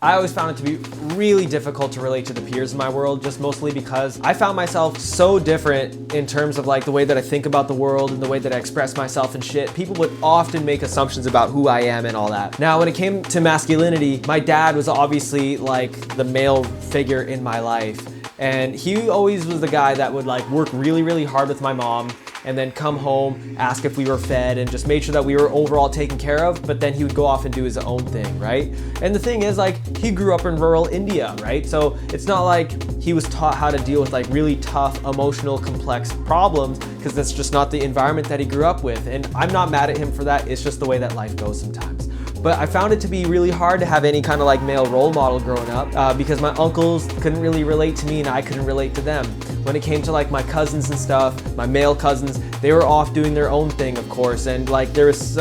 I always found it to be really difficult to relate to the peers in my world, just mostly because I found myself so different in terms of like the way that I think about the world and the way that I express myself and shit. People would often make assumptions about who I am and all that. Now, when it came to masculinity, my dad was obviously like the male figure in my life. And he always was the guy that would like work really, really hard with my mom and then come home, ask if we were fed, and just made sure that we were overall taken care of, but then he would go off and do his own thing, right? And the thing is, like, he grew up in rural India, right? So it's not like he was taught how to deal with like really tough, emotional, complex problems, because that's just not the environment that he grew up with. And I'm not mad at him for that, it's just the way that life goes sometimes. But I found it to be really hard to have any kind of like male role model growing up because my uncles couldn't really relate to me and I couldn't relate to them. When it came to like my cousins and stuff, my male cousins, they were off doing their own thing, of course, and like there was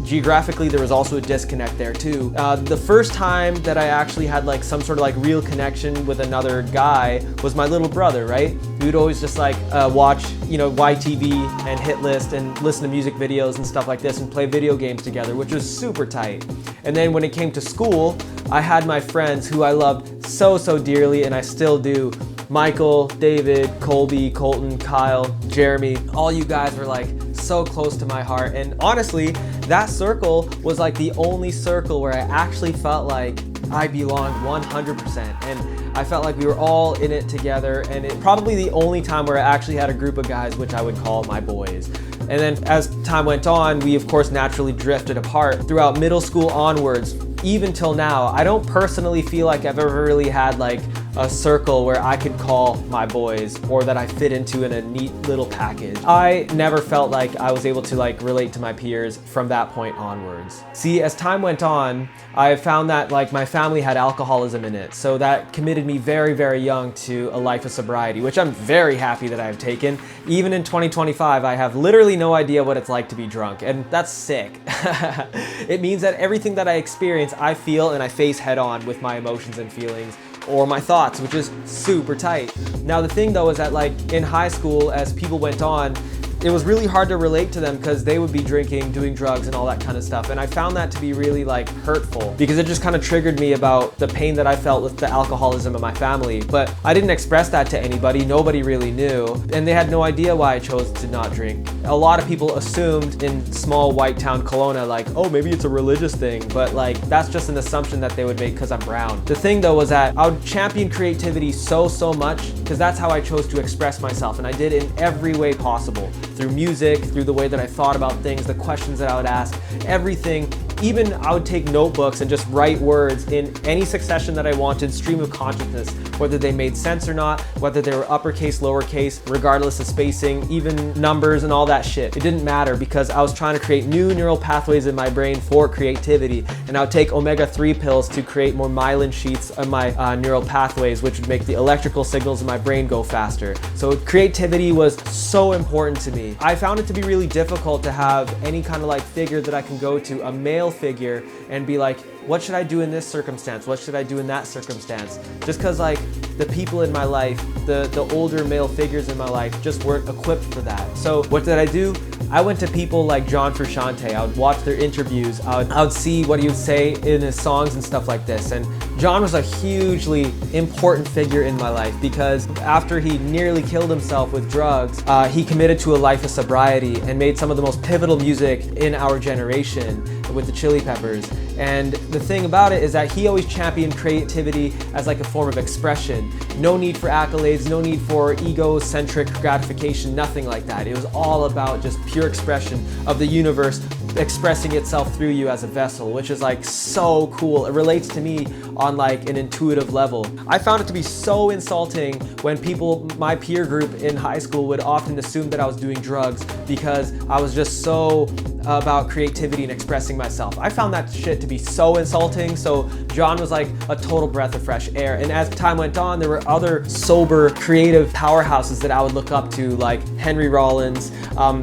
geographically there was also a disconnect there too. The first time that I actually had like some sort of like real connection with another guy was my little brother, right? We would always just like watch, you know, YTV and Hit List and listen to music videos and stuff like this and play video games together, which was super tight. And then when it came to school, I had my friends who I loved so dearly, and I still do. Michael, David, Colby, Colton, Kyle, Jeremy, all you guys were like so close to my heart. And honestly, that circle was like the only circle where I actually felt like I belonged 100%. And I felt like we were all in it together, and it probably the only time where I actually had a group of guys which I would call my boys. And then as time went on, we of course naturally drifted apart throughout middle school onwards, even till now. I don't personally feel like I've ever really had like a circle where I could call my boys or that I fit into in a neat little package. I never felt like I was able to like relate to my peers from that point onwards. See, as time went on, I found that like my family had alcoholism in it, so that committed me very young to a life of sobriety, which I'm very happy that I have taken. Even in 2025, I have literally no idea what it's like to be drunk, and that's sick. It means that everything that I experience, I feel and I face head on with my emotions and feelings, or my thoughts, which is super tight. Now the thing though is that like in high school, as people went on, it was really hard to relate to them because they would be drinking, doing drugs and all that kind of stuff. And I found that to be really like hurtful because it just kind of triggered me about the pain that I felt with the alcoholism of my family. But I didn't express that to anybody. Nobody really knew. And they had no idea why I chose to not drink. A lot of people assumed in small white town Kelowna, like, oh, maybe it's a religious thing. But like, that's just an assumption that they would make because I'm brown. The thing though was that I would champion creativity so much because that's how I chose to express myself. And I did it in every way possible. Through music, through the way that I thought about things, the questions that I would ask, everything. Even I would take notebooks and just write words in any succession that I wanted, stream of consciousness, whether they made sense or not, whether they were uppercase, lowercase, regardless of spacing, even numbers and all that shit. It didn't matter because I was trying to create new neural pathways in my brain for creativity. And I would take omega-3 pills to create more myelin sheaths on my neural pathways, which would make the electrical signals in my brain go faster. So creativity was so important to me. I found it to be really difficult to have any kind of like figure that I can go to, a male figure, and be like, what should I do in this circumstance? What should I do in that circumstance? Just because like the people in my life, the older male figures in my life just weren't equipped for that. So what did I do? I went to people like John Frusciante. I would watch their interviews. I would see what he would say in his songs and stuff like this. And John was a hugely important figure in my life because after he nearly killed himself with drugs, he committed to a life of sobriety and made some of the most pivotal music in our generation with the Chili Peppers. And the thing about it is that he always championed creativity as like a form of expression. No need for accolades, no need for egocentric gratification, nothing like that. It was all about just pure expression of the universe expressing itself through you as a vessel, which is like so cool. It relates to me on like an intuitive level. I found it to be so insulting when people, my peer group in high school, would often assume that I was doing drugs because I was just so about creativity and expressing myself. I found that shit to be so insulting. So John was like a total breath of fresh air. And as time went on, there were other sober, creative powerhouses that I would look up to, like Henry Rollins.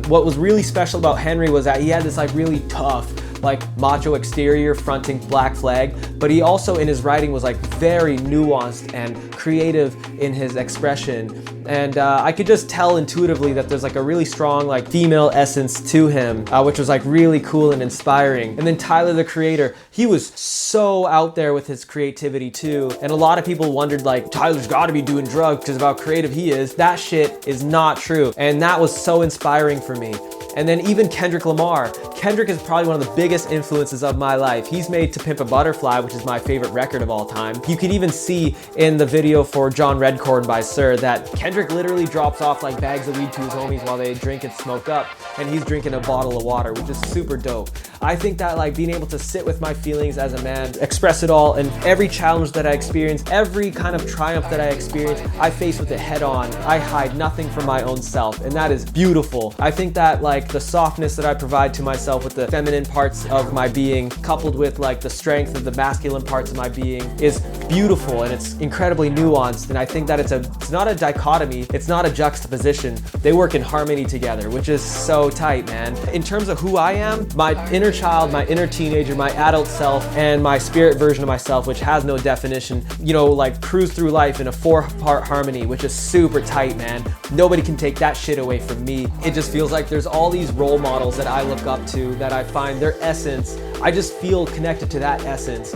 What was really special about Henry was that he had this like really tough, like macho exterior fronting Black Flag, but he also in his writing was like very nuanced and creative in his expression. And I could just tell intuitively that there's like a really strong like female essence to him, which was like really cool and inspiring. And then Tyler, the Creator, he was so out there with his creativity too. And a lot of people wondered like, Tyler's gotta be doing drugs because of how creative he is. That shit is not true. And that was so inspiring for me. And then even Kendrick Lamar. Kendrick is probably one of the biggest influences of my life. He's made To Pimp a Butterfly, which is my favorite record of all time. You could even see in the video for John Redcorn by Sir that Kendrick literally drops off like bags of weed to his homies while they drink and smoke up, and he's drinking a bottle of water, which is super dope. I think that like being able to sit with my feelings as a man, express it all, and every challenge that I experience, every kind of triumph that I experience, I face with it head on. I hide nothing from my own self, and that is beautiful. I think that like the softness that I provide to myself with the feminine parts of my being, coupled with like the strength of the masculine parts of my being, is beautiful, and it's incredibly nuanced. And I think that it's not a dichotomy, it's not a juxtaposition. They work in harmony together, which is so tight, man. In terms of who I am, my inner child, my inner teenager, my adult self, and my spirit version of myself, which has no definition, you know, like cruise through life in a 4-part harmony, which is super tight, man. Nobody can take that shit away from me. It just feels like there's all these role models that I look up to, that I find their essence, I just feel connected to that essence,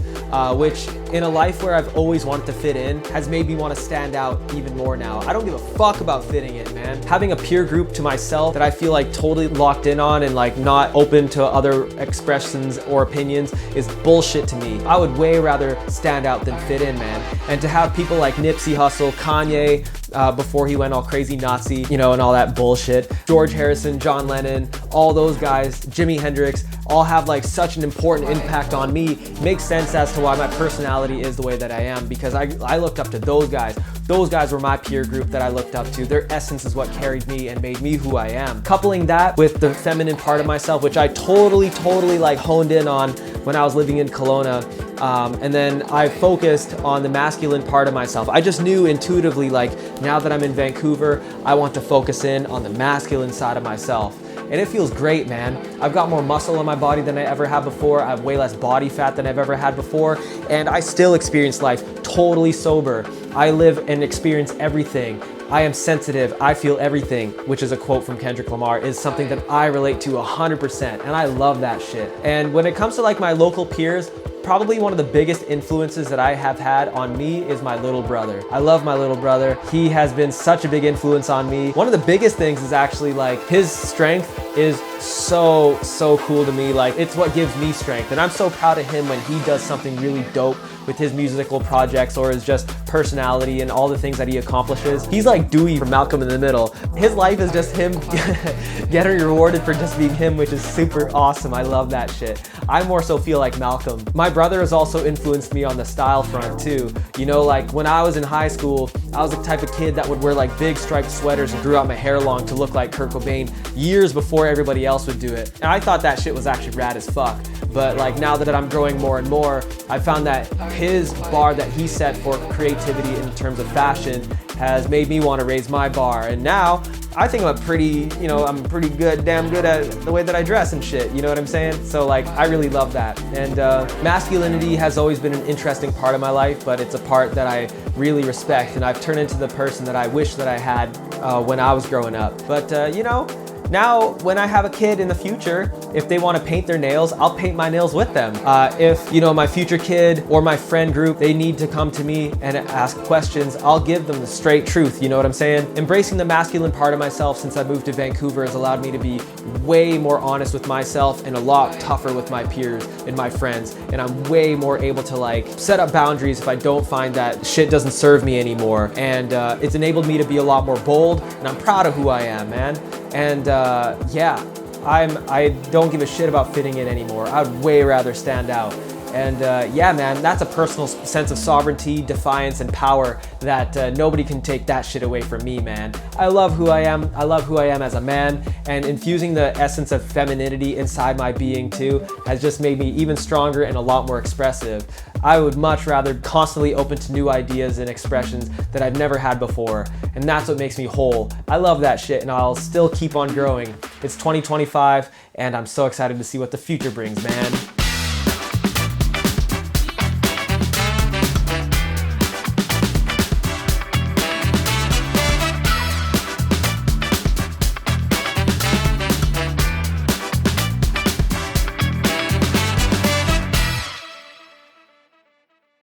which in a life where I've always wanted to fit in has made me want to stand out even more now. I don't give a fuck about fitting in, man. Having a peer group to myself that I feel like totally locked in on and like not open to other expressions or opinions is bullshit to me. I would way rather stand out than fit in, man. And to have people like Nipsey Hussle, Kanye, before he went all crazy Nazi, you know, and all that bullshit, George Harrison, John Lennon, all those guys, Jimi Hendrix, all have like such an important impact on me. Makes sense as to why my personality is the way that I am, because I looked up to those guys. Those guys were my peer group that I looked up to. Their essence is what carried me and made me who I am. Coupling that with the feminine part of myself, which I totally like honed in on when I was living in Kelowna, and then I focused on the masculine part of myself. I just knew intuitively, like, now that I'm in Vancouver, I want to focus in on the masculine side of myself. And it feels great, man. I've got more muscle in my body than I ever had before. I have way less body fat than I've ever had before. And I still experience life totally sober. I live and experience everything. I am sensitive, I feel everything, which is a quote from Kendrick Lamar, is something that I relate to 100%, and I love that shit. And when it comes to like my local peers, probably one of the biggest influences that I have had on me is my little brother. I love my little brother. He has been such a big influence on me. One of the biggest things is actually like his strength is so cool to me. Like, it's what gives me strength. And I'm so proud of him when he does something really dope with his musical projects or his just personality and all the things that he accomplishes. He's like Dewey from Malcolm in the Middle. His life is just him getting rewarded for just being him, which is super awesome. I love that shit. I more so feel like Malcolm. My brother has also influenced me on the style front too. You know, like when I was in high school, I was the type of kid that would wear like big striped sweaters and grew out my hair long to look like Kurt Cobain years before everybody else would do it. And I thought that shit was actually rad as fuck. But like now that I'm growing more and more, I found that his bar that he set for creativity in terms of fashion has made me want to raise my bar. And now I think I'm pretty good, damn good at the way that I dress and shit, you know what I'm saying? So like, I really love that. And masculinity has always been an interesting part of my life, but it's a part that I really respect, and I've turned into the person that I wish that I had when I was growing up. But you know, now, when I have a kid in the future, if they want to paint their nails, I'll paint my nails with them. If, you know, my future kid or my friend group, they need to come to me and ask questions, I'll give them the straight truth, you know what I'm saying? Embracing the masculine part of myself since I moved to Vancouver has allowed me to be way more honest with myself and a lot tougher with my peers and my friends. And I'm way more able to like set up boundaries if I don't find that shit doesn't serve me anymore. And it's enabled me to be a lot more bold, and I'm proud of who I am, man. And yeah, I don't give a shit about fitting in anymore. I'd way rather stand out. And yeah, man, that's a personal sense of sovereignty, defiance, and power that nobody can take that shit away from me, man. I love who I am. I love who I am as a man, and infusing the essence of femininity inside my being too has just made me even stronger and a lot more expressive. I would much rather constantly open to new ideas and expressions that I've never had before, and that's what makes me whole. I love that shit, and I'll still keep on growing. It's 2025, and I'm so excited to see what the future brings, man.